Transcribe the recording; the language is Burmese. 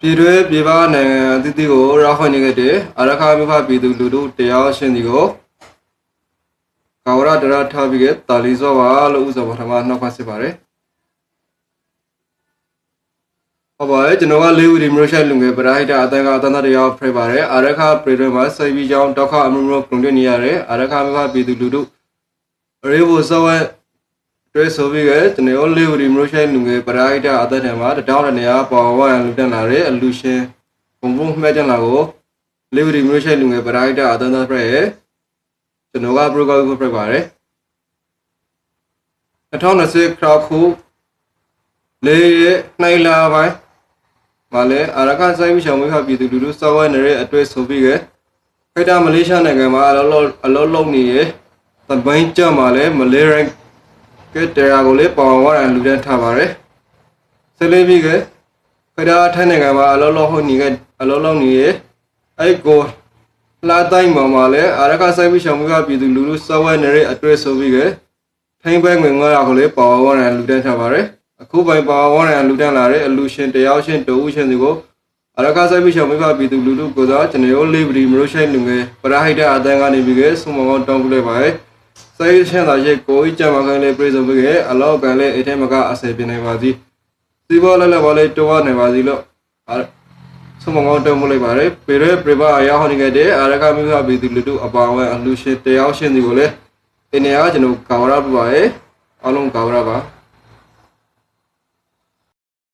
ပြည်တွင်းပြည်ပနိုင်ငံအသီးသီးကိုရောက်ခွင့်နေခဲ့တဲ့အာရခမိဖပြည်သူလူထုတရားရှင်စီကိုကာဝရဒရထားပြီးတဲ့တာလီစောပါလို့ဥစ္စာပထမနှောက်ဖတ်စစ်ပါတယ်ဟုတ်ပါတယ်ကျွန်တော်ကလေးဦးဒီမျိုးရှိလူငယ်ပရာဟိတအတန်ကအတန်တရားဖိပါတယ်အာရခပြည်တွင်းမှာစိုက်ပြီးကြောင်းတောက်ခအမှုမျိုးကုန်တင်နေရတယ်အာရခမိဖပြည်သူလူထုရေဘောစောဝဲတွဲဆိုပြီးကကျွန်တော်လေးဦးဒီမျိုးရှိလူငယ်ပရာဟိတအတန်ထဲမှာတောင်းတဲ့နေရာပေါ်ဝါရလူတက်လာတဲ့အလူရှင်ဘုံဘုံမှတ်ကြလာကိုလေးဦးဒီမျိုးရှိလူငယ်ပရာဟိတအတန်ဖိကျွန်တော်ကပရိုဂရမ်ကိုဖိပါတယ်2020ခရခုလေးရဲ့နိုင်လာပိုင်းမှာလဲအာရခဆိုင်ပြီးရှောင်းမိဖပြည်သူလူထုစောဝဲနေတဲ့အတွေ့ဆိုပြီးကခိတမလေးရှားနိုင်ငံမှာအလောလုံးနေရဲ့တပိန်ကြမှာလဲမလေးရိုင်းကဲတရားကိုလေးပေါ်ဝါရလူတန်းထားပါတယ်ဆက်လေးပြီးကခိတထိုင်းနိုင်ငံမှာအလောလုံးဟုတ်နေကအလောလုံးနေရဲ့အဲ့ကိုလာတိုင်းမှာလဲအာရခဆိုင်ပြီးရှောင်းမိဖပြည်သူလူထုစောဝဲနေတဲ့အတွေ့ဆိုပြီးကထိုင်းဘက်ငွေ900ကိုလေးပေါ်ဝါရလူတန်းထားပါတယ်အခုပိုင်ပါဝါရလူတန်းလာတဲ့အလူရှင်တရားရှင်တူဦးရှင်စီကိုအရခဆိုင်ပြီးရှောင်းမိဖပြည်သူလူထုကိုသာကျွန်တော်လေးပရီမလို့ရှိလူငယ်ပရာဟိတအတန်းကနေပြီးကဆုမမောတောင်းပလိုက်ပါရဲ့စိုင်းရှင်းသာရဲ့ကိုကြီးကြမှာခိုင်းလေးပြည်စုံပြီးကအလောကန်လေးအထဲမှာကအဆယ်ပြနေပါစီစီဘောလည်းလည်းပါလေးတောနေပါစီလို့ဆုမမောတောင်းပလိုက်ပါရဲ့ပေရဲပြပအရာဟောနေခဲ့တဲ့အရခမိဖပြည်သူလူထုအပါအဝင်အလူရှင်တရားရှင်စီကိုလည်းဒီနေရာကျွန်တော်ကာဝရပြပါရဲ့အလုံးကာဝရပါ